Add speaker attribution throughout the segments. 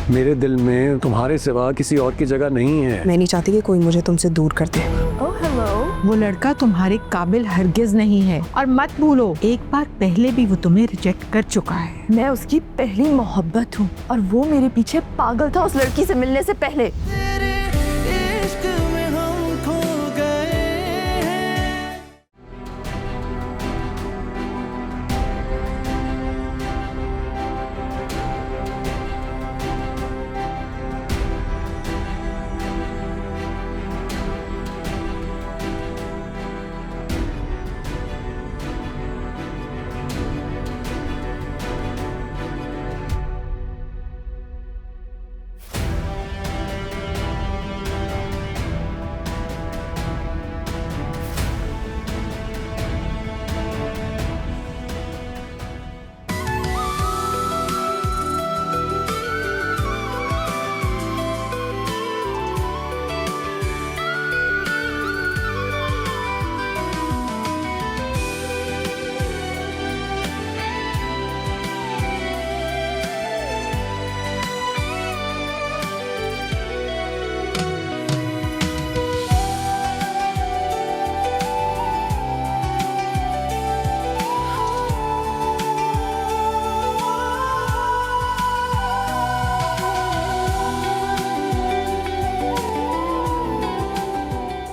Speaker 1: मेरे दिल में तुम्हारे सिवा किसी और की जगह नहीं है।
Speaker 2: मैं नहीं चाहती कि कोई मुझे तुमसे दूर कर दे।
Speaker 3: वो लड़का तुम्हारे काबिल हरगिज नहीं है, और मत भूलो एक बार पहले भी वो तुम्हें रिजेक्ट कर चुका है।
Speaker 4: मैं उसकी पहली मोहब्बत हूँ और वो मेरे पीछे पागल था उस लड़की से मिलने से पहले।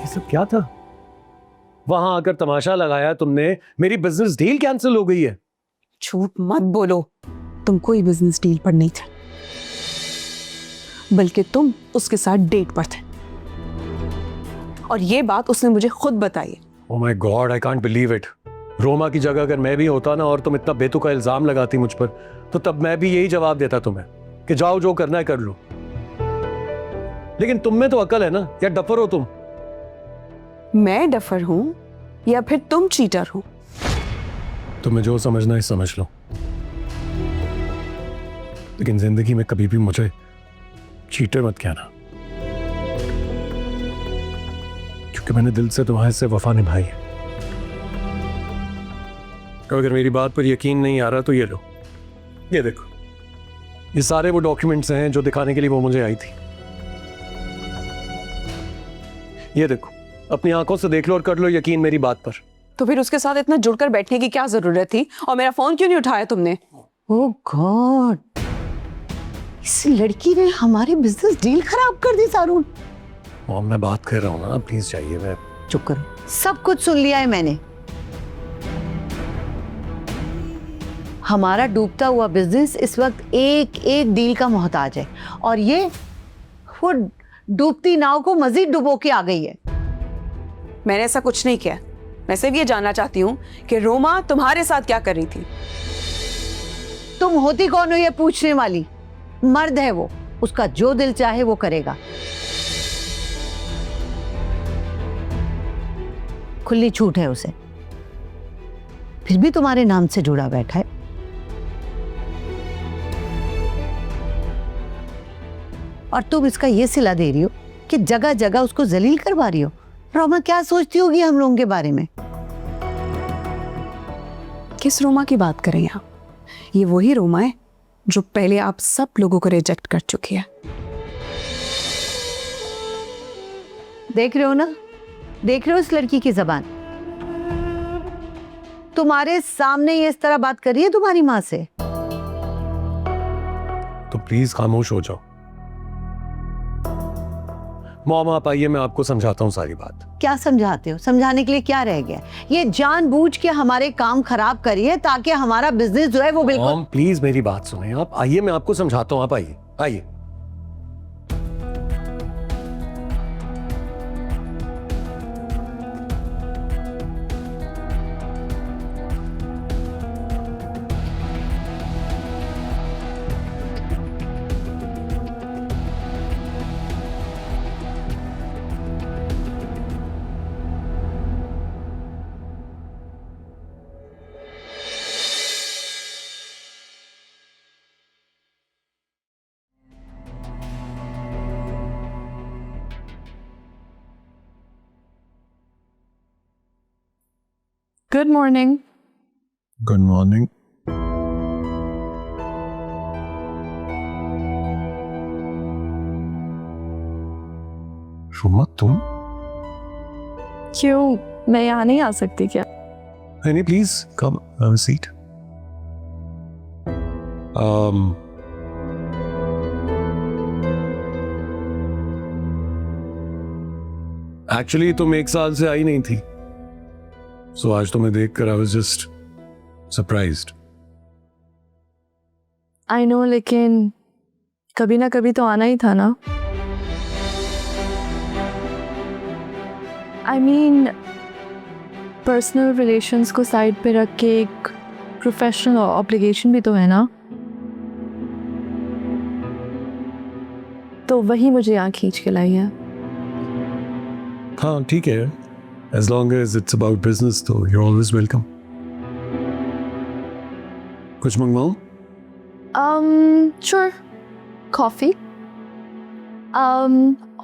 Speaker 1: सब क्या था? वहां आकर तमाशा लगाया तुमने, मेरी बिजनेस डील कैंसिल हो गई है।
Speaker 2: झूठ मत बोलो, तुम कोई बिजनेस डील पर नहीं थे, बल्कि तुम उसके साथ डेट पर थे, और ये बात उसने मुझे खुद बताई।
Speaker 1: Oh my God, I can't believe it. Roma की जगह अगर मैं भी होता ना और तुम इतना बेतुका इल्जाम लगाती मुझ पर, तो तब मैं भी यही जवाब देता तुम्हें कि जाओ जो करना है कर लो। लेकिन तुम में तो अकल है ना, या डफर हो तुम?
Speaker 2: मैं डफर हूं या फिर तुम चीटर हो?
Speaker 1: तुम्हें जो समझना है समझ लो, लेकिन जिंदगी में कभी भी मुझे चीटर मत कहना, क्योंकि मैंने दिल से तुम्हारे से वफा निभाई है। तो अगर मेरी बात पर यकीन नहीं आ रहा तो ये लो, ये देखो, ये सारे वो डॉक्यूमेंट्स हैं जो दिखाने के लिए वो मुझे आई थी। ये देखो, अपनी आंखों से देख लो और कर लो यकीन मेरी बात पर।
Speaker 2: तो फिर उसके साथ इतना जुड़कर बैठने की क्या जरूरत थी, और मेरा फोन क्यों नहीं उठाया तुमने?
Speaker 5: ओह गॉड, इस लड़की ने हमारी बिजनेस डील खराब कर दी सारून।
Speaker 1: मॉम, मैं बात कर रहा हूँ ना, प्लीज जाइए। मैं
Speaker 5: चुप करो, सब कुछ सुन लिया है मैंने। हमारा डूबता हुआ बिजनेस इस वक्त एक एक डील का मोहताज है, और ये वो डूबती नाव को मजीद डुबो के आ गई है।
Speaker 2: मैंने ऐसा कुछ नहीं किया। मैं सिर्फ ये जानना चाहती हूँ कि रोमा तुम्हारे साथ क्या कर रही थी।
Speaker 5: तुम होती कौन हो ये पूछने वाली? मर्द है वो, उसका जो दिल चाहे वो करेगा। खुली छूट है उसे, फिर भी तुम्हारे नाम से जुड़ा बैठा है। और तुम इसका ये सिला दे रही हो कि जगह जगह उसको जलील करवा रही हो। रोमा क्या सोचती होगी हम लोगों के बारे में?
Speaker 2: किस रोमा की बात करें आप? ये वही रोमा है जो पहले आप सब लोगों को रिजेक्ट कर चुकी है।
Speaker 5: देख रहे हो ना, देख रहे हो इस लड़की की जबान? तुम्हारे सामने ये इस तरह बात कर रही है तुम्हारी माँ से।
Speaker 1: तो प्लीज खामोश हो जाओ। मॉम आप आइए, मैं आपको समझाता हूँ सारी बात।
Speaker 5: क्या समझाते हो? समझाने के लिए क्या रह गया? ये जानबूझ के हमारे काम खराब करी है ताकि हमारा बिजनेस जो है वो बिल्कुल।
Speaker 1: मॉम प्लीज मेरी बात सुने, आप आइए, मैं आपको समझाता हूँ। आप आइए, आइए।
Speaker 2: Good morning.
Speaker 1: Good morning. Roma तुम?
Speaker 4: क्यों, मैं यहाँ नहीं आ सकती क्या?
Speaker 1: नहीं please come, have a seat. Actually तुम एक साल से आई नहीं थी, सो आज तुम्हें देखकर I was just surprised.
Speaker 4: I know, लेकिन कभी ना कभी तो आना ही था ना. आई मीन, पर्सनल रिलेशंस को साइड पे रख के एक प्रोफेशनल ऑब्लिगेशन भी तो है ना. तो वही मुझे यहाँ खींच के लाई है.
Speaker 1: हाँ ठीक है, as long as it's about business तो यू आर ऑलवेज वेलकम. कुछ मंगवाऊं?
Speaker 4: Sure. Coffee.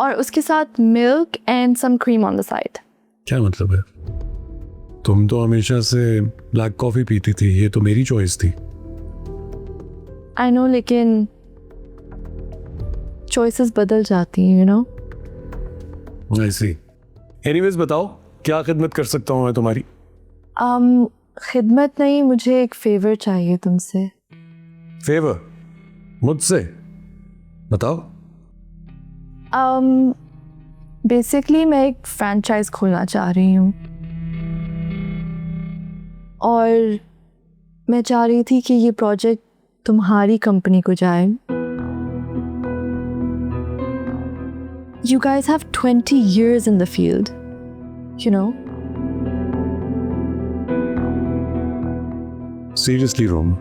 Speaker 4: और उसके साथ milk and some cream on the side.
Speaker 1: क्या मतलब है? तुम तो हमेशा से ब्लैक कॉफी पीती थी, ये तो मेरी चॉइस थी.
Speaker 4: I know, लेकिन choices बदल जाती हैं, you know.
Speaker 1: I see. Anyways बताओ, क्या खिदमत कर सकता हूँ मैं तुम्हारी?
Speaker 4: खिदमत नहीं, मुझे एक फेवर चाहिए तुमसे.
Speaker 1: फेवर? मुझसे? बताओ.
Speaker 4: बेसिकली मैं एक फ्रैंचाइज खोलना चाह रही हूँ और मैं चाह रही थी कि ये प्रोजेक्ट तुम्हारी कंपनी को जाए. You guys have 20 years in the field, you know.
Speaker 1: Seriously Rome?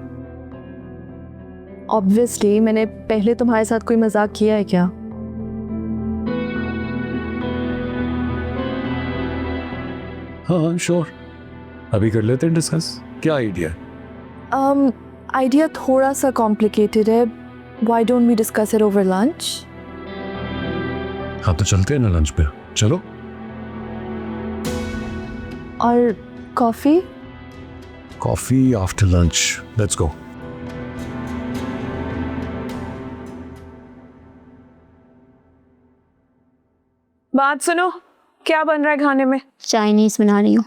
Speaker 4: Obviously, मैंने पहले तुम्हारे साथ कोई मजाक किया है क्या?
Speaker 1: हाँ श्योर, अभी कर लेते हैं डिस्कस. क्या आइडिया?
Speaker 4: आइडिया थोड़ा सा कॉम्प्लिकेटेड है. Why don't we discuss it over lunch?
Speaker 1: हाँ तो चलते हैं ना लंच पे, चलो.
Speaker 4: और coffee?
Speaker 1: Coffee after lunch, let's go.
Speaker 2: बात सुनो, क्या बन रहा है खाने में?
Speaker 6: चाइनीज बना रही हूँ.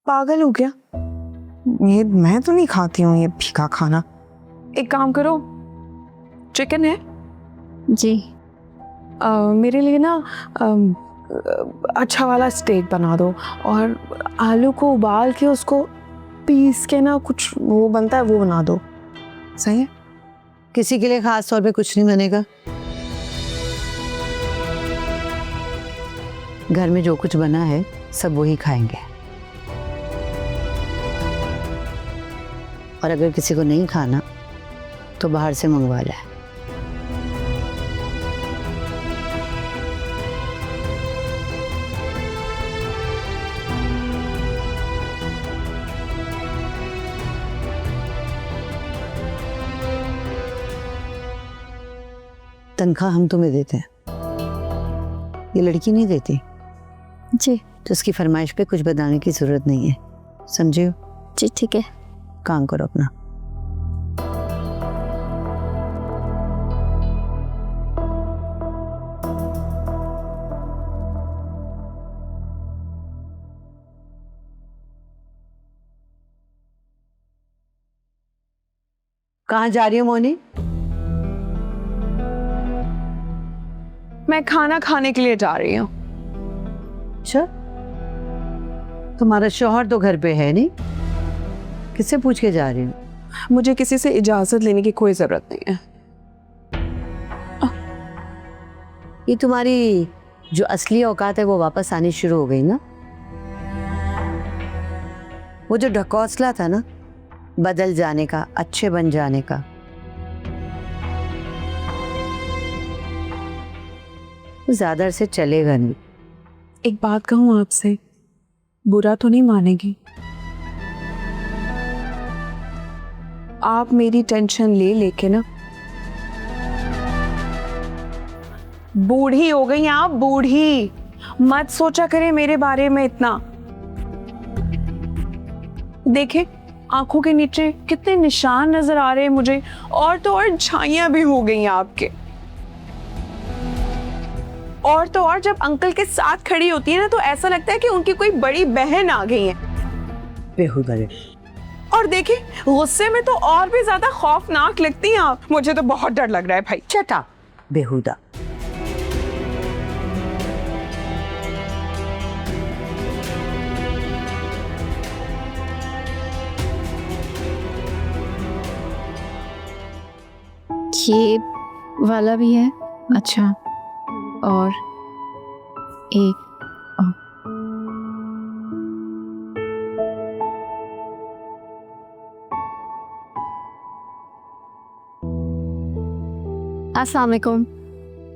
Speaker 2: पागल हो क्या? ये मैं तो नहीं खाती हूँ ये फीका खाना. एक काम करो, चिकन है?
Speaker 6: जी.
Speaker 2: मेरे लिए ना अच्छा वाला स्टेक बना दो और आलू को उबाल के उसको पीस के ना कुछ वो बनता है वो बना दो. सही है?
Speaker 5: किसी के लिए खास तौर पे कुछ नहीं बनेगा. घर में जो कुछ बना है सब वही खाएंगे. और अगर किसी को नहीं खाना तो बाहर से मंगवा ले. तनख्वाह हम तुम्हें देते हैं, ये लड़की नहीं देती.
Speaker 6: जी.
Speaker 5: तो उसकी फरमाइश पे कुछ बताने की जरूरत नहीं है, समझे?
Speaker 6: जी ठीक है.
Speaker 5: काम करो अपना. कहाँ जा रही हो मोनी?
Speaker 2: मैं खाना खाने के लिए जा रही हूँ.
Speaker 5: अच्छा, तुम्हारा शौहर तो घर पे है नहीं, किससे पूछ के जा रही हो?
Speaker 2: मुझे किसी से इजाजत लेने की कोई जरूरत नहीं है.
Speaker 5: ये तुम्हारी जो असली औकात है वो वापस आनी शुरू हो गई ना. वो जो ढकोसला था ना बदल जाने का, अच्छे बन जाने का, वो ज्यादा से चलेगा नहीं.
Speaker 2: एक बात कहूँ आपसे, बुरा तो नहीं मानेगी? आप मेरी टेंशन ले लेके ना बूढ़ी हो गई. आप बूढ़ी मत सोचा करें मेरे बारे में इतना. देखे आंखों के नीचे कितने निशान नजर आ रहे हैं मुझे, और तो और झाइयां भी हो गई हैं आपके. और तो और जब अंकल के साथ खड़ी होती है ना तो ऐसा लगता है कि उनकी कोई बड़ी बहन आ गई है।
Speaker 5: बेहुदा रे।
Speaker 2: और देखिए गुस्से में तो और भी ज्यादा खौफनाक लगती हैं आप। मुझे तो बहुत डर लग रहा है भाई।
Speaker 5: चटा बेहुदा।
Speaker 6: ये वाला भी है। अच्छा, और एक अस्सलाम वालेकुम।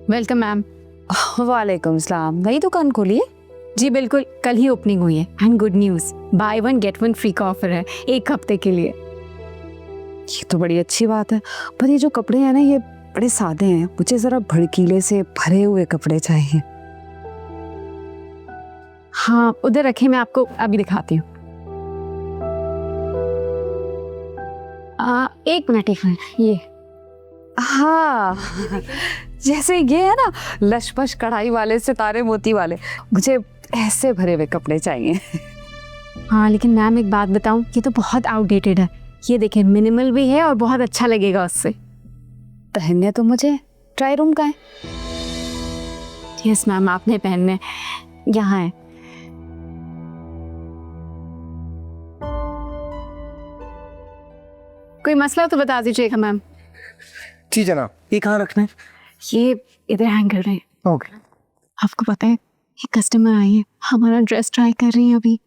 Speaker 6: Welcome ma'am.
Speaker 7: वालेकुम सलाम। नई दुकान खोली है?
Speaker 6: जी बिल्कुल, कल ही ओपनिंग हुई है। And good news, by one get one free का ऑफर है 1 हफ्ते के लिए।
Speaker 7: ये तो बड़ी अच्छी बात है, पर ये जो कपड़े हैं ना ये बड़े सादे हैं, मुझे जरा भड़कीले से भरे हुए कपड़े चाहिए।
Speaker 6: हाँ उधर रखे, मैं आपको अभी दिखाती हूँ। 1 मिनट ये।
Speaker 7: हाँ जैसे ये है ना लशपश कढ़ाई वाले सितारे मोती वाले, मुझे ऐसे भरे हुए कपड़े चाहिए।
Speaker 6: हाँ लेकिन मैम एक बात बताऊँ, ये तो बहुत आउटडेटेड है। ये देखें, मिनिमल भी है और बहुत अच्छा लगेगा उससे।
Speaker 7: पहनने तो मुझे, ट्राई रूम का है।
Speaker 6: यस मैम, आपने पहनने यहाँ है। कोई मसला तो बता दीजिएगा मैम।
Speaker 8: जी जनाब। ये कहाँ रखना है?
Speaker 6: ये इधर हैंग कर रहे हैं।
Speaker 8: ओके।
Speaker 6: आपको पता है ये कस्टमर आई है, हमारा ड्रेस ट्राई कर रही है अभी।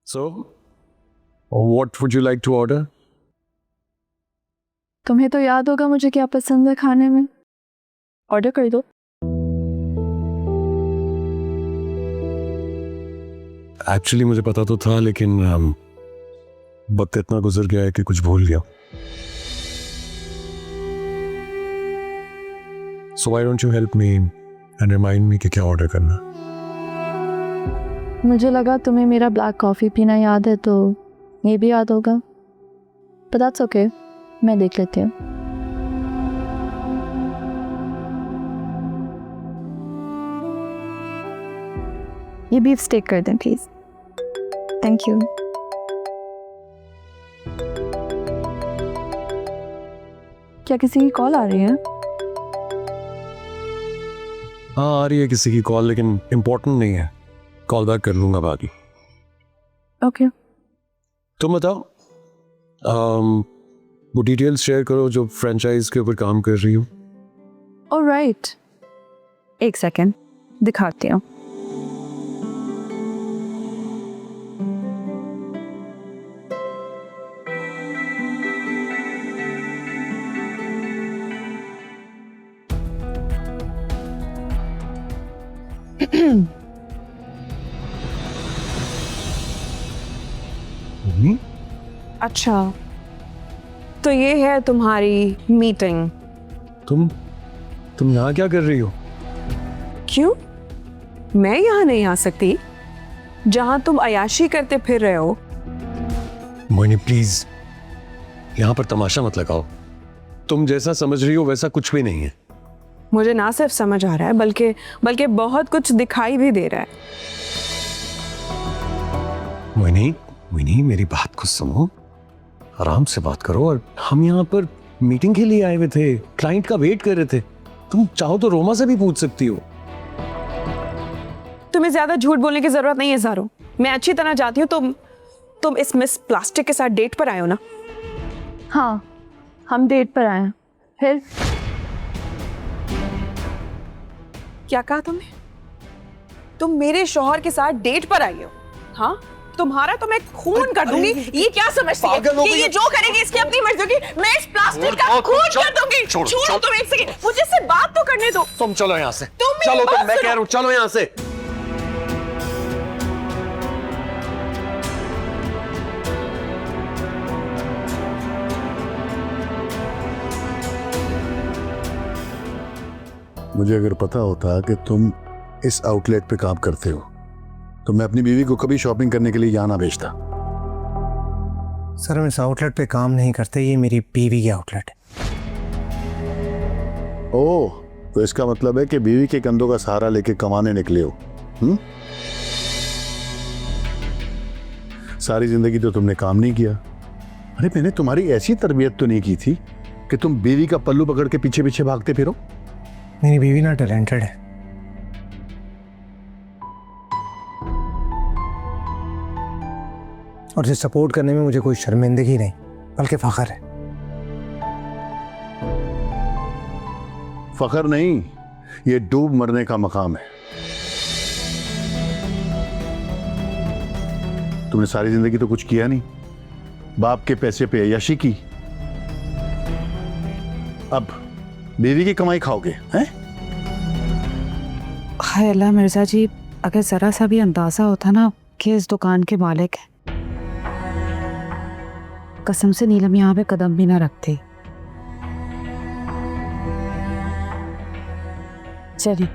Speaker 1: So, what would you like to order?
Speaker 4: तुम्हें तो याद होगा मुझे क्या पसंद है खाने में। ऑर्डर कर दो।
Speaker 1: एक्चुअली मुझे पता तो था, लेकिन वक्त इतना गुजर गया है कि कुछ भूल गया। So why don't you help me and remind me कि क्या ऑर्डर करना है?
Speaker 4: मुझे लगा तुम्हें मेरा ब्लैक कॉफ़ी पीना याद है तो ये भी याद होगा। But that's okay, मैं देख लेती हूँ। ये बीफ स्टेक कर दें प्लीज। Thank you. क्या किसी की कॉल आ रही है?
Speaker 1: हाँ आ रही है किसी की कॉल, लेकिन इम्पोर्टेंट नहीं है। कॉल बैक कर लूंगा बाकी।
Speaker 4: ओके।
Speaker 1: तुम बताओ, वो डिटेल्स शेयर करो जो फ्रेंचाइज के ऊपर काम कर रही हो।
Speaker 4: ऑलराइट, एक सेकेंड दिखाती हूँ।
Speaker 2: अच्छा, तो ये है तुम्हारी मीटिंग।
Speaker 1: तुम यहाँ क्या कर रही हो?
Speaker 2: क्यों? मैं यहाँ नहीं आ सकती जहाँ तुम अयाशी करते फिर रहे हो।
Speaker 1: मोहिनी प्लीज, यहाँ पर तमाशा मत लगाओ। तुम जैसा समझ रही हो वैसा कुछ भी नहीं है।
Speaker 2: मुझे ना सिर्फ समझ आ रहा है बल्कि बहुत कुछ दिखाई भी दे रहा है।
Speaker 1: मोहिनी मेरी बात को सुनो, आराम से बात करो। और हम यहाँ पर मीटिंग के लिए आए हुए थे, क्लाइंट का वेट कर रहे थे। तुम चाहो तो रोमा से भी पूछ सकती हो।
Speaker 2: तुम्हें ज्यादा झूठ बोलने की जरूरत नहीं है ज़ारो। मैं अच्छी तरह जानती हूँ तुम इस मिस प्लास्टिक के साथ डेट पर आए हो ना?
Speaker 4: हाँ, हम डेट पर आए हैं। फिर
Speaker 2: क्या कहा तुमने? तुम मेरे शौहर के साथ डेट पर आई हो? हाँ, तुम्हारा तो मैं खून कर दूंगी। ये क्या समझती है कि ये जो करेगी इसकी अपनी मर्जी होगी? मैं इस प्लास्टिक का खून कर दूंगी। छोड़ो तुम एक सेकंड, मुझे इससे बात तो करने दो।
Speaker 1: तुम चलो यहाँ से,
Speaker 2: तुम
Speaker 1: चलो तुम, मैं कह रहा हूँ चलो यहाँ से।
Speaker 9: मुझे अगर पता होता कि तुम इस आउटलेट पे काम करते हो तो मैं अपनी बीवी को कभी शॉपिंग करने के लिए यहाँ ना भेजता।
Speaker 8: सर हम इस आउटलेट पे काम नहीं करते, ये मेरी बीवी की आउटलेट है।
Speaker 9: ओह, तो इसका मतलब है कि बीवी के कंधों का सहारा लेके कमाने निकले हो। सारी जिंदगी तो तुमने काम नहीं किया। अरे मैंने तुम्हारी ऐसी तरबियत तो नहीं की थी कि तुम बीवी का पल्लू पकड़ के पीछे पीछे भागते फिरो।
Speaker 8: मेरी बीवी ना टैलेंटेड है और इसे सपोर्ट करने में मुझे कोई शर्मिंदगी नहीं बल्कि फख्र है।
Speaker 9: फख्र नहीं, ये डूब मरने का मकाम है। तुमने सारी जिंदगी तो कुछ किया नहीं, बाप के पैसे पे अय्याशी की, अब बीवी की कमाई खाओगे हैं?
Speaker 7: हाय अल्लाह मिर्जा जी, अगर जरा सा भी अंदाजा होता ना कि इस दुकान के मालिक हैं, कसम से नीलम यहाँ पे कदम भी ना रखती। चलिए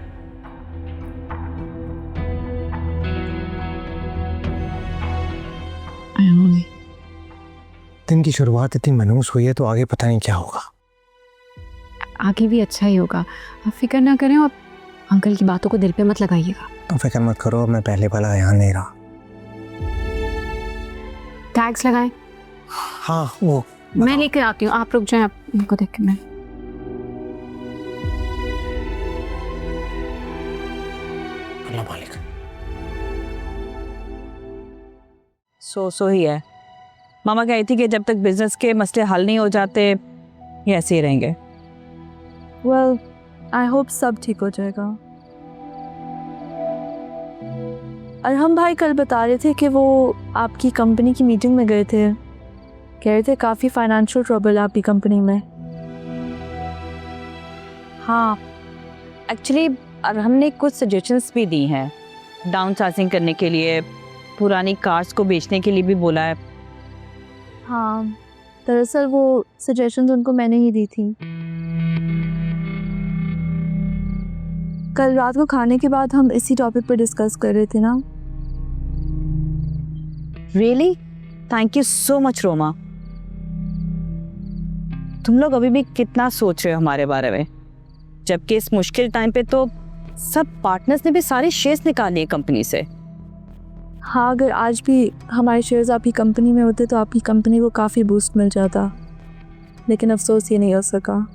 Speaker 8: दिन की शुरुआत इतनी मनहूस हुई है तो आगे पता नहीं क्या होगा।
Speaker 6: आगे भी अच्छा ही होगा, आप फिक्र ना करें और अंकल की बातों को दिल पे मत लगाइएगा।
Speaker 8: तो फिक्र मत करो, मैं पहले वाला यहाँ नहीं रहा।
Speaker 6: टैग्स लगाएं।
Speaker 8: हाँ वो
Speaker 6: मैं लेकर आती हूँ, आप रुक जाएं, इनको देख के मैं।
Speaker 8: अल्लाह मालिक।
Speaker 10: सो ही है। मामा कही थी कि जब तक बिजनेस के मसले हल नहीं हो जाते ये ऐसे ही रहेंगे।
Speaker 4: वेल आई होप सब ठीक हो जाएगा। अरहम भाई कल बता रहे थे कि वो आपकी कंपनी की मीटिंग में गए थे, कह रहे थे काफ़ी फाइनेंशियल ट्रबल आपकी कंपनी में।
Speaker 10: हाँ, एक्चुअली अरहम ने कुछ सजेशंस भी दी हैं डाउन साइजिंग करने के लिए, पुरानी कार्स को बेचने के लिए भी बोला है।
Speaker 4: हाँ, दरअसल वो सजेशंस उनको मैंने ही दी थी। कल रात को खाने के बाद हम इसी टॉपिक पर डिस्कस कर रहे थे ना।
Speaker 10: Really, thank you so much Roma. तुम लोग अभी भी कितना सोच रहे हो हमारे बारे में, जबकि इस मुश्किल टाइम पे तो सब पार्टनर्स ने भी सारे शेयर्स निकाल लिए कंपनी से।
Speaker 4: हाँ, अगर आज भी हमारे शेयर्स आपकी कंपनी में होते तो आपकी कंपनी को काफ़ी बूस्ट मिल जाता, लेकिन अफसोस ये नहीं हो सका।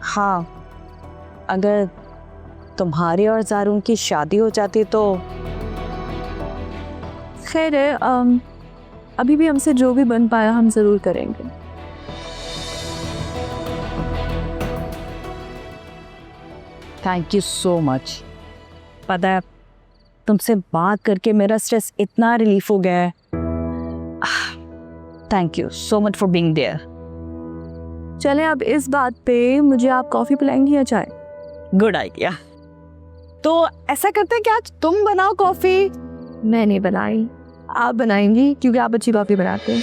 Speaker 10: हाँ, अगर तुम्हारी और जारून की शादी हो जाती तो।
Speaker 4: खैर है, अभी भी हमसे जो भी बन पाया हम ज़रूर करेंगे।
Speaker 10: Thank you so much. पता है, तुमसे बात करके मेरा स्ट्रेस इतना रिलीफ हो गया है। Thank you so much for being there.
Speaker 4: चलें, अब इस बात पे मुझे आप कॉफ़ी पिलाएंगी या चाय?
Speaker 10: Good idea. तो ऐसा करते हैं कि आज तुम बनाओ कॉफ़ी।
Speaker 4: मैं नहीं बनाई, आप बनाएंगी क्योंकि आप अच्छी कॉफ़ी बनाते हैं।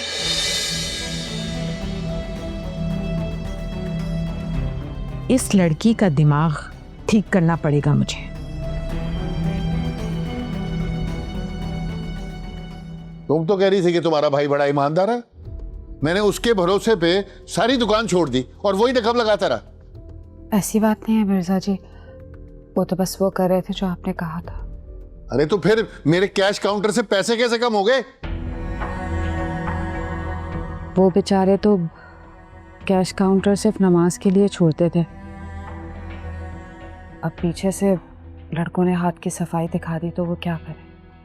Speaker 3: इस लड़की का दिमाग ठीक करना पड़ेगा मुझे।
Speaker 9: तुम तो कह रही थी कि तुम्हारा भाई बड़ा ईमानदार है। मैंने उसके भरोसे पे सारी दुकान छोड़ दी और वही नकब लगाता रहा।
Speaker 7: ऐसी बात नहीं है मिर्जा जी, वो तो बस वो कर रहे थे जो आपने कहा था।
Speaker 9: अरे तो फिर मेरे कैश काउंटर से पैसे कैसे कम हो गए?
Speaker 7: वो बेचारे तो कैश काउंटर सिर्फ नमाज के लिए छोड़ते थे, अब पीछे से लड़कों ने हाथ की सफाई दिखा दी तो वो क्या करे।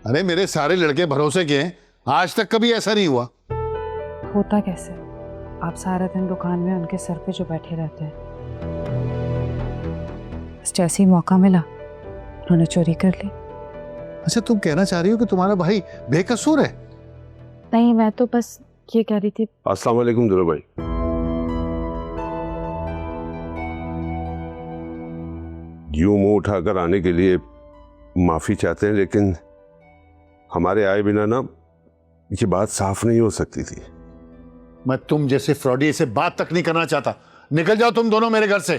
Speaker 9: अरे मेरे सारे लड़के भरोसे के हैं, आज तक कभी ऐसा नहीं हुआ।
Speaker 7: होता कैसे? आप सारा दिन दुकान में उनके सर पे जो बैठे रहते हैं, बस जैसे ही मौका मिला उन्होंने चोरी कर ली।
Speaker 9: अच्छा, तुम कहना चाह रही हो कि तुम्हारा भाई बेकसूर है?
Speaker 7: नहीं, मैं तो बस ये कह रही थी।
Speaker 11: अस्सलाम वालेकुम दुल्हा भाई। यूं मुंह उठाकर आने के लिए माफी चाहते हैं, लेकिन हमारे आए बिना ना ये बात साफ नहीं हो सकती थी।
Speaker 9: मैं तुम जैसे फ्रॉडी से बात तक नहीं करना चाहता। निकल जाओ तुम दोनों मेरे घर से।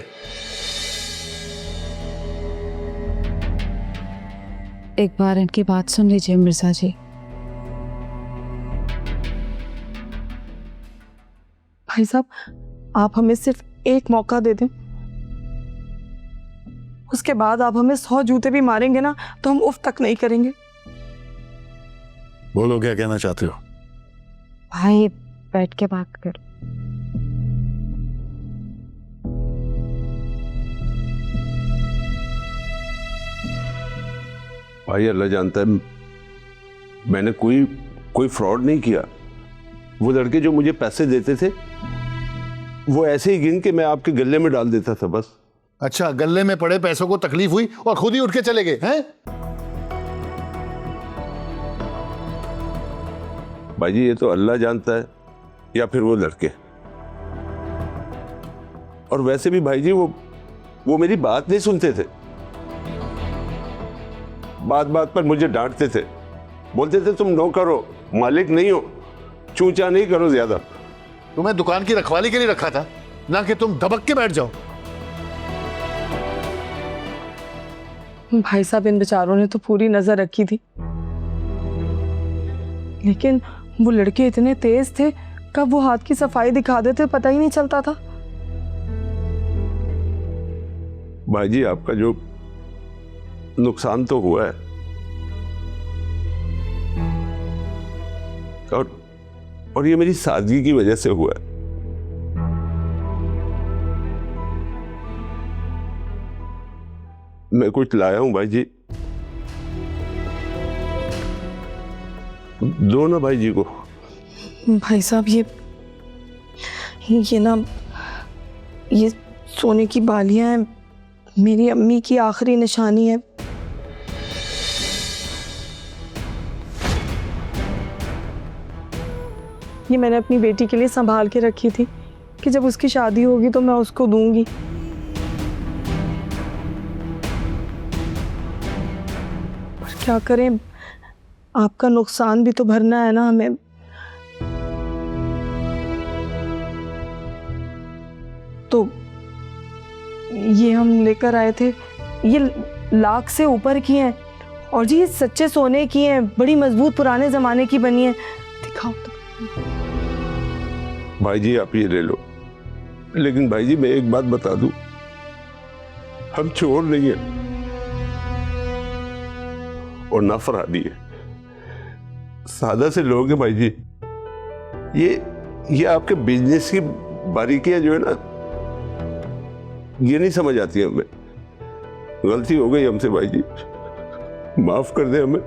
Speaker 7: एक बार इनकी बात सुन लीजिए मिर्जा जी।
Speaker 12: भाई साहब, आप हमें सिर्फ एक मौका दे दें, उसके बाद आप हमें 100 जूते भी मारेंगे ना तो हम उफ तक नहीं करेंगे।
Speaker 9: बोलो, क्या कहना चाहते हो?
Speaker 6: भाई बैठ के बात कर।
Speaker 11: भाई अल्लाह जानता है, मैंने कोई फ्रॉड नहीं किया। वो लड़के जो मुझे पैसे देते थे वो ऐसे ही गिन के मैं आपके गले में डाल देता था बस।
Speaker 9: अच्छा, गले में पड़े पैसों को तकलीफ हुई और खुद ही उठ के चले गए हैं?
Speaker 11: भाई जी ये तो अल्लाह जानता है या फिर वो लड़के। और वैसे भी भाई जी वो मेरी बात नहीं सुनते थे। बात बात पर मुझे डांटते थे, बोलते थे तुम नौकर हो, मालिक नहीं हो, चूचा नहीं करो ज्यादा।
Speaker 9: तुम्हें दुकान की रखवाली के लिए रखा था, ना कि तुम दबक के बैठ जाओ।
Speaker 12: भाई साहब, इन बेचारों ने तो पूरी नजर रखी थी, लेकिन वो लड़के इतने तेज थे, कब वो हाथ की सफाई दिखा देते पता ही नहीं चलता था।
Speaker 11: भाई जी आपका जो नुकसान तो हुआ है, और ये मेरी सादगी की वजह से हुआ है। मैं कुछ लाया हूं भाई जी, दो ना भाई जी को।
Speaker 12: भाई साहब, ये ना, ये सोने की बालियां हैं, मेरी अम्मी की आखिरी निशानी है। ये मैंने अपनी बेटी के लिए संभाल के रखी थी कि जब उसकी शादी होगी तो मैं उसको दूंगी। पर क्या करें, आपका नुकसान भी तो भरना है ना हमें। तो ये हम लेकर आए थे, ये लाख से ऊपर की हैं और जी ये सच्चे सोने की हैं, बड़ी मजबूत पुराने जमाने की बनी है। दिखाओ तो।
Speaker 11: भाई जी आप ये ले लो, लेकिन भाई जी मैं एक बात बता दूं, हम चोर नहीं है और ना फराडी है, सादा से लोग हैं भाई जी। ये आपके बिजनेस की बारीकियां जो है ना, ये नहीं समझ आती है हमें। गलती हो गई हमसे भाई जी, माफ कर दे हमें।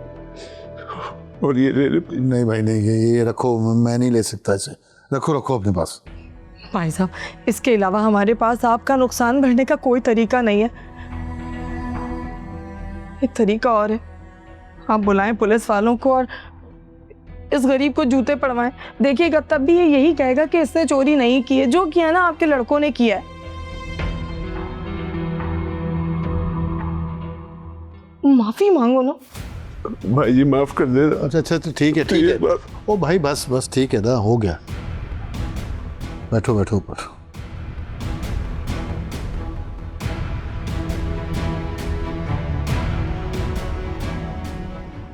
Speaker 11: और ये ले।
Speaker 9: नहीं भाई नहीं, ये रखो, मैं नहीं ले सकता इसे। रखो अपने पास।
Speaker 12: भाई साहब, इसके अलावा हमारे पास आपका नुकसान भरने का कोई तरीका नहीं है। एक तरीका और है, आप बुलाएं पुलिस वालों को और इस गरीब को जूते पड़वाएं। देखिएगा तब भी ये यही कहेगा कि इसने चोरी नहीं की है, जो किया ना आपके लड़कों ने किया है। माफी मांगो ना।
Speaker 11: भाई जी माफ कर दे।
Speaker 9: अच्छा तो ठीक है। ओ भाई बस ठीक है ना, हो गया। बैठो ऊपर।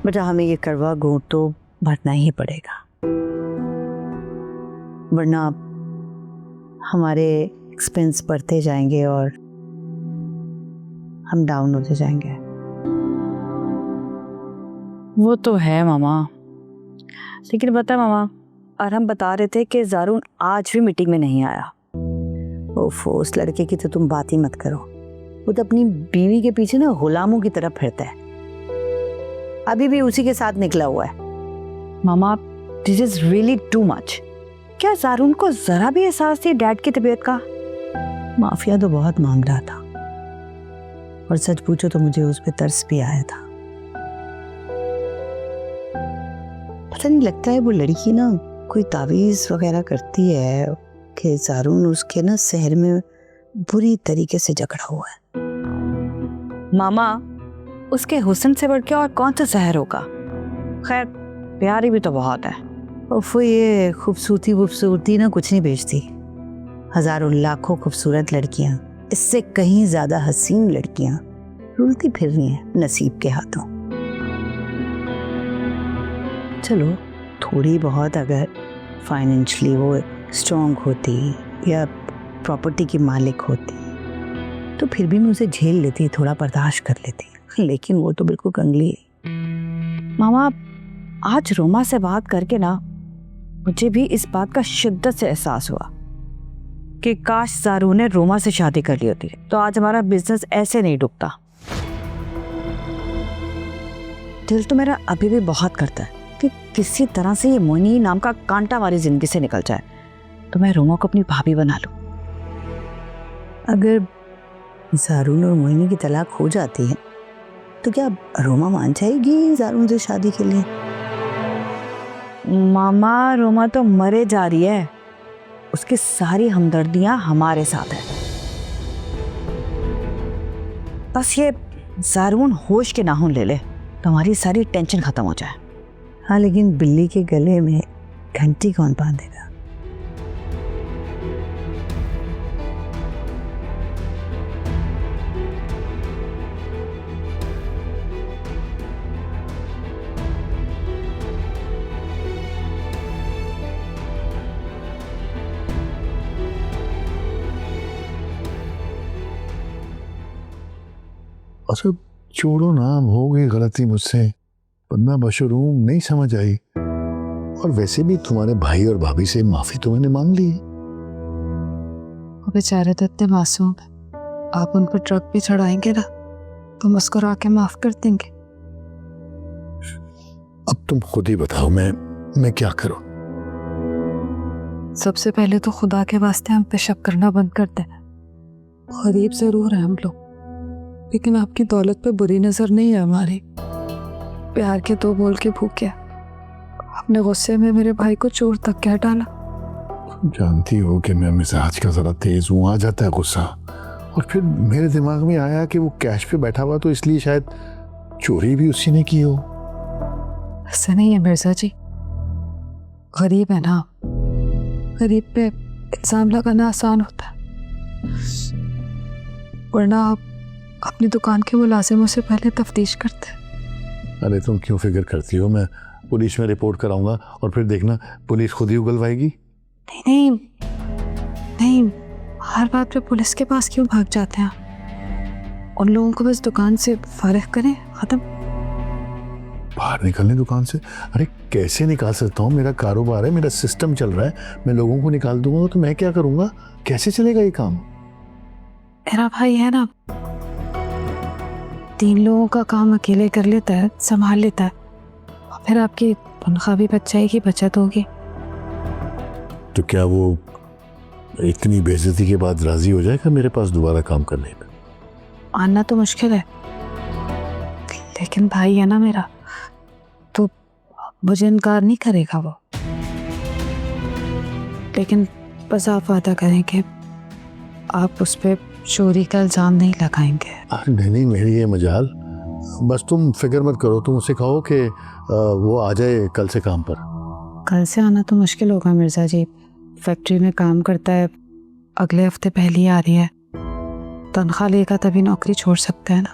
Speaker 5: बेटा, हमें ये करवा घूंट तो भरना ही पड़ेगा, वरना हमारे एक्सपेंस बढ़ते जाएंगे और हम डाउन होते जाएंगे।
Speaker 10: वो तो है मामा, लेकिन बता मामा, और हम बता रहे थे कि ज़ारून आज भी मीटिंग में नहीं आया।
Speaker 5: ओफो, उस लड़के की तो तुम बात ही मत करो। वो तो अपनी बीवी के पीछे ना गुलामों की तरह फिरता है, अभी भी उसी के साथ निकला हुआ है।
Speaker 10: Mama this is really too much.
Speaker 5: क्या जारून को जरा भी एहसास थी डैड की तबीयत का? माफिया तो बहुत मांग रहा था, और सच पूछो तो मुझे उस पर तरस भी आया था। पता नहीं, लगता है वो लड़की ना कोई तावीज वगैरह करती है कि जारून उसके ना शहर में बुरी तरीके से जकड़ा हुआ है।
Speaker 7: मामा, उसके हुस्न से बढ़ के और कौन सा शहर होगा? खैर, प्यारी भी तो बहुत है।
Speaker 5: उफ, ये खूबसूरती ना कुछ नहीं बेचती। हजारों लाखों खूबसूरत लड़कियां, इससे कहीं ज्यादा हसीन लड़कियां रुलती फिर रही हैं नसीब के हाथों। चलो, थोड़ी बहुत अगर फाइनेंशियली वो स्ट्रांग होती या प्रॉपर्टी की मालिक होती तो फिर भी मैं उसे झेल लेती, थोड़ा बर्दाश्त कर लेती, लेकिन वो तो बिल्कुल कंगली है।
Speaker 7: मामा, आज रोमा से बात करके ना मुझे भी इस बात का शिद्दत से एहसास हुआ कि काश जारू ने रोमा से शादी कर ली होती तो आज हमारा बिजनेस ऐसे नहीं डूबता। दिल तो मेरा अभी भी बहुत करता है कि किसी तरह से ये मोहिनी नाम का कांटा हमारी जिंदगी से निकल जाए तो मैं रोमा को अपनी भाभी बना लूं।
Speaker 5: अगर जारून और मोहिनी की तलाक हो जाती है तो क्या रोमा मान जाएगी जारून से शादी के लिए?
Speaker 7: मामा, रोमा तो मरे जा रही है, उसकी सारी हमदर्दियां हमारे साथ है। बस ये जारून होश के नाखून ले ले तो हमारी सारी टेंशन खत्म हो जाए।
Speaker 5: हाँ, लेकिन बिल्ली के गले में घंटी कौन बांधेगा?
Speaker 9: अच्छा छोड़ो ना, हो गई गलती मुझसे, वरना बशरूम नहीं समझ आई। और वैसे भी तुम्हारे भाई और भाभी से माफी तो मैंने मांग ली।
Speaker 12: बेचारे तो इतने मासूम है, आप उन पर ट्रक भी चढ़ाएंगे ना तो मुस्कुरा के माफ कर देंगे।
Speaker 9: अब तुम खुद ही बताओ, मैं क्या करूं?
Speaker 12: सबसे पहले तो खुदा के वास्ते हम पे शक करना बंद कर दें। गरीब जरूर है हम लोग, लेकिन आपकी दौलत पे बुरी नजर नहीं है हमारी। प्यार के दो बोल के भूखे, अपने गुस्से में मेरे भाई को चोर तक कह डाला।
Speaker 9: जानती हो कि मैं मिजाज का जरा तेज हूँ, आ जाता है गुस्सा, और फिर मेरे दिमाग में आया कि वो कैश पे बैठा हुआ तो इसलिए शायद चोरी भी उसी ने की हो।
Speaker 12: ऐसा नहीं है मिर्जा जी, गरीब है ना, गरीब पे इल्जाम लगाना आसान होता है, वरना आप अपनी दुकान के मुलाजिमों से पहले तफ्तीश करते।
Speaker 9: अरे तुम क्यों फिक्र करती हो, मैं पुलिस में रिपोर्ट कराऊंगा और फिर देखना पुलिस खुद ही उगलवाएगी।
Speaker 12: नहीं नहीं, हर बात पे पुलिस के पास क्यों भाग जाते हैं? उन लोगों को बस दुकान से फारिग करें, खत्म।
Speaker 9: बाहर निकलने दुकान से? अरे कैसे निकाल सकता हूँ, मेरा कारोबार है, मेरा सिस्टम चल रहा है, मैं लोगों को निकाल दूंगा तो मैं क्या करूंगा? कैसे चलेगा ये काम?
Speaker 12: मेरा भाई है ना, 3 लोगों का काम अकेले कर लेता है, संभाल लेता है, और फिर आपकी तनख्वाह भी बच जाएगी, बचत होगी।
Speaker 9: तो क्या वो इतनी बेइज्जती के बाद राजी हो जाएगा मेरे पास दोबारा काम करने में?
Speaker 12: आना तो मुश्किल है, लेकिन भाई है ना मेरा, तो मुझे इनकार नहीं करेगा वो। लेकिन बस आप वादा करें कि आप उस पर चोरी का इल्जाम नहीं लगाएंगे।
Speaker 9: नहीं, मेरी ये मजाल, बस तुम फिक्र मत करो, तुम उसे कहो कि वो आ जाए कल से काम पर।
Speaker 12: कल से आना तो मुश्किल होगा मिर्जा जी, फैक्ट्री में काम करता है, अगले हफ्ते पहली आ रही है, तनख्वाह लेगा तभी नौकरी छोड़ सकता है ना।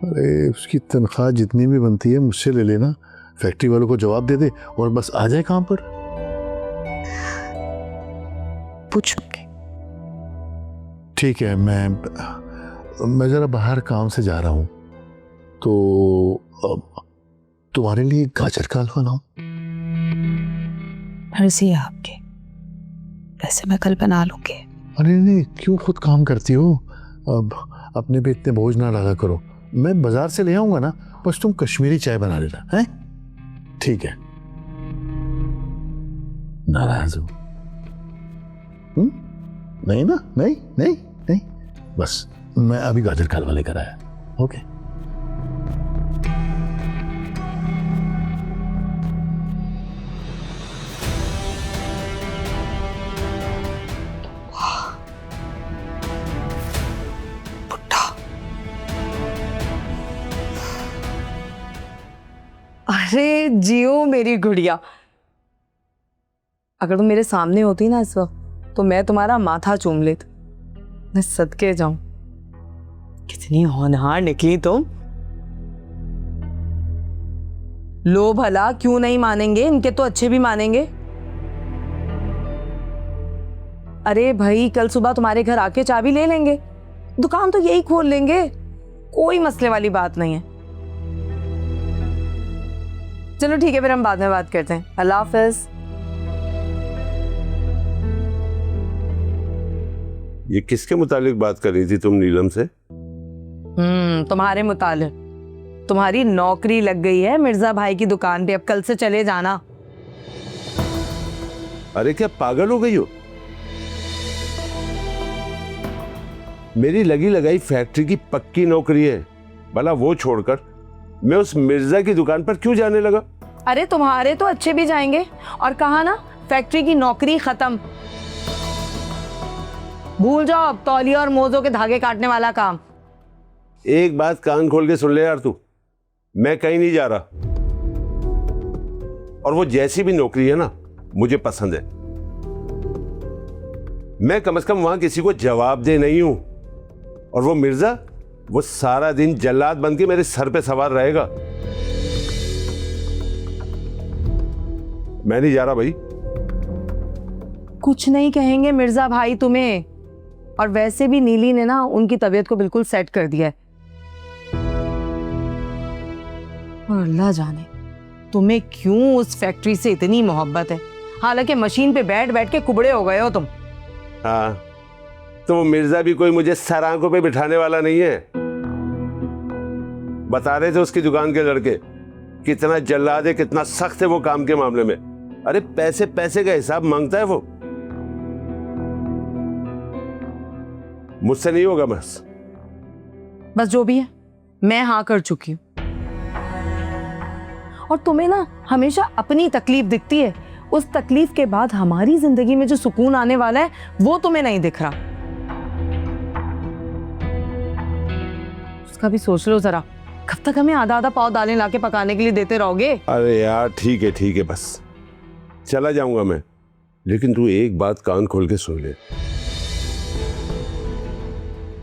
Speaker 9: अरे उसकी तनख्वाह जितनी भी बनती है मुझसे ले लेना, फैक्ट्री वालों को जवाब दे दे और बस आ जाए काम पर।
Speaker 12: पूछूंगी।
Speaker 9: ठीक है, मैं जरा बाहर काम से जा रहा हूँ, तो तुम्हारे लिए गाजर का हलवा लाऊं?
Speaker 12: मर्जी है आपकी, वैसे मैं कल बना लूंगी।
Speaker 9: अरे नहीं, क्यों खुद काम करती हो? अब अपने पे इतने बोझ ना लगा करो, मैं बाजार से ले आऊंगा ना, बस तुम कश्मीरी चाय बना लेना है। ठीक है, नाराज हो? नहीं ना, नहीं नहीं नहीं, बस मैं अभी गाजर का हलवा लेकर आया। ओके।
Speaker 12: अरे जियो मेरी गुड़िया, अगर तुम मेरे सामने होती ना इस वक्त तो मैं तुम्हारा माथा चूम लेती। मैं सदके जाऊं, कितनी होनहार निकली तुम। लो भला, क्यों नहीं मानेंगे, इनके तो अच्छे भी मानेंगे। अरे भाई, कल सुबह तुम्हारे घर आके चाबी ले लेंगे, दुकान तो यही खोल लेंगे, कोई मसले वाली बात नहीं है। चलो ठीक है, फिर हम बाद में बात करते हैं। अल्लाह हाफिज।
Speaker 11: ये किसके मुतालिक बात कर रही थी तुम नीलम से?
Speaker 12: तुम्हारे मुतालिक। तुम्हारी नौकरी लग गई है मिर्जा भाई की दुकान पे, अब कल से चले जाना।
Speaker 11: अरे क्या पागल हो गई हो? मेरी लगी लगाई फैक्ट्री की पक्की नौकरी है, भला वो छोड़कर मैं उस मिर्जा की दुकान पर क्यों जाने लगा?
Speaker 12: अरे तुम्हारे तो अच्छे भी जाएंगे, और कहा ना फैक्ट्री की नौकरी खत्म। भूल जाओ अब तौलिया और मोजों के धागे काटने वाला काम।
Speaker 11: एक बात कान खोल के सुन ले यार तू, मैं कहीं नहीं जा रहा, और वो जैसी भी नौकरी है ना मुझे पसंद है। मैं कम से कम वहां किसी को जवाब दे नहीं हूं, और वो मिर्जा वो सारा दिन जल्लाद बन के मेरे सर पे सवार रहेगा। मैं नहीं जा रहा भाई।
Speaker 12: कुछ नहीं कहेंगे मिर्जा भाई तुम्हें, और वैसे भी नीली ने ना उनकी तबीयत को बिल्कुल सेट कर दिया है। और अल्लाह जाने तुम्हें क्यों उस फैक्ट्री से इतनी मोहब्बत है, हालांकि मशीन पे बैठ बैठ के कुबड़े हो गए हो तुम।
Speaker 11: हाँ, तो वो मिर्जा भी कोई मुझे सर आंखों पे बिठाने वाला नहीं है। बता रहे थे उसकी दुकान के लड़के कितना जल्लाद है, कितना सख्त है वो काम के मामले में। अरे पैसे पैसे का हिसाब मांगता है वो, मुझसे नहीं होगा।
Speaker 12: बस जो भी है मैं हाँ कर चुकी हूँ, और तुम्हें ना हमेशा अपनी तकलीफ दिखती है, उस तकलीफ के बाद हमारी जिंदगी में जो सुकून आने वाला है वो तुम्हें नहीं दिख रहा। उसका भी सोच लो जरा, कब तक हमें आधा आधा पाव दालें लाके पकाने के लिए देते रहोगे?
Speaker 11: अरे यार ठीक है, बस चला जाऊंगा मैं, लेकिन तू एक बात कान खोल के सुन ले,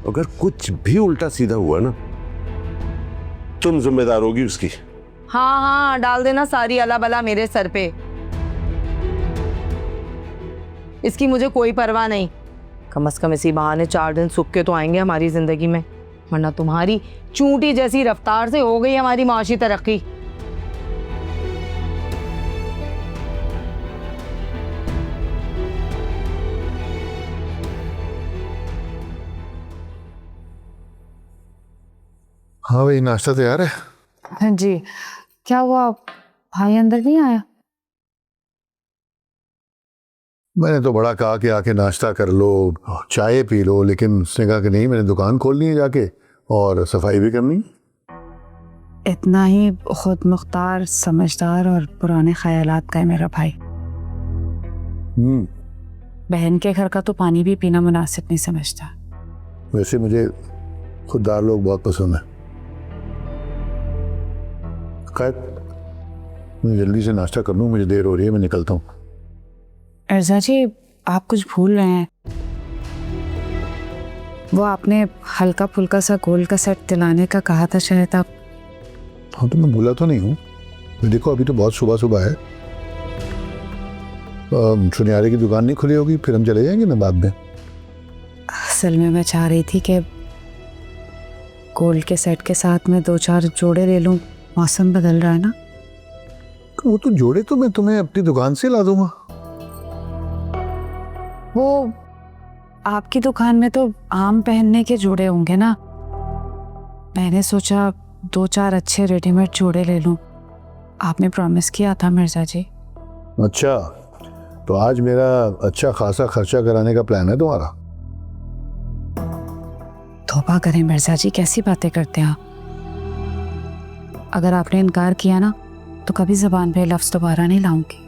Speaker 11: अगर कुछ भी उल्टा सीधा हुआ ना तुम जिम्मेदार होगी उसकी।
Speaker 12: हाँ हाँ, डाल देना सारी अला बला मेरे सर पे, इसकी मुझे कोई परवाह नहीं। कम से कम इसी बहाने 4 दिन सुख के तो आएंगे हमारी जिंदगी में, वरना तुम्हारी चूंटी जैसी रफ्तार से हो गई हमारी माशी तरक्की।
Speaker 9: हाँ भाई, नाश्ता तैयार है?
Speaker 6: हाँ जी। क्या हुआ, भाई अंदर नहीं आया?
Speaker 9: मैंने तो बड़ा कहा कि आके नाश्ता कर लो, चाय पी लो, लेकिन उसने कहा कि नहीं, मैंने दुकान खोलनी है जाके और सफाई भी करनी है।
Speaker 6: इतना ही खुद मुख्तार, समझदार और पुराने ख्यालात का है मेरा भाई। बहन के घर का तो पानी भी पीना मुनासिब नहीं समझता।
Speaker 9: वैसे मुझे खुददार लोग बहुत पसंद है। खैर, मैं जल्दी से नाश्ता कर लूँ, मुझे देर हो रही है, मैं निकलता हूँ।
Speaker 6: अर्जा जी, आप कुछ भूल रहे हैं। वो आपने हल्का फुल्का सा गोल्ड का सेट दिलाने का कहा था शायद आप।
Speaker 9: हाँ, तो मैं भूला तो नहीं हूँ। देखो अभी तो बहुत सुबह सुबह है, सुनियारे की दुकान नहीं खुली होगी, फिर हम चले जाएंगे ना बाद में।
Speaker 6: असल में मैं चाह रही थी कि गोल्ड के सेट के साथ में 2-4 जोड़े ले लूं, मौसम बदल रहा है ना।
Speaker 9: वो तो जोड़े तो मैं तुम्हें अपनी दुकान से ला दूंगा।
Speaker 6: वो आपकी दुकान में तो आम पहनने के जोड़े होंगे ना, मैंने सोचा 2-4 अच्छे रेडीमेड जोड़े ले लूं। आपने प्रॉमिस किया था मिर्जा जी।
Speaker 9: अच्छा, तो आज मेरा अच्छा खासा खर्चा कराने का प्लान है तुम्हारा?
Speaker 6: तौबा करें मिर्जा जी, कैसी बातें करते हैं आप। अगर आपने इनकार किया ना तो कभी ज़बान पे लफ्ज़ दोबारा नहीं लाऊंगी।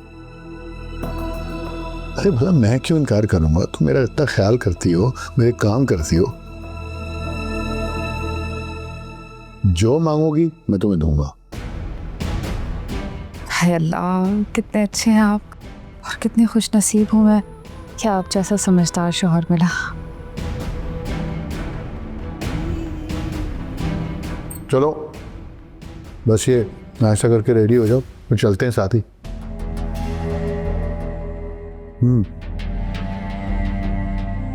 Speaker 9: अरे भला मैं क्यों इनकार करूंगा? तुम मेरा इतना ख्याल करती हो, मेरे काम करती हो, जो मांगोगी मैं तुम्हें दूंगा।
Speaker 6: हाय अल्लाह, कितने अच्छे हैं आप और कितनी खुश नसीब हूँ मैं कि आप जैसा समझदार शौहर मिला।
Speaker 9: चलो बस ये नाश्ता करके रेडी हो जाओ, फिर चलते हैं साथ ही।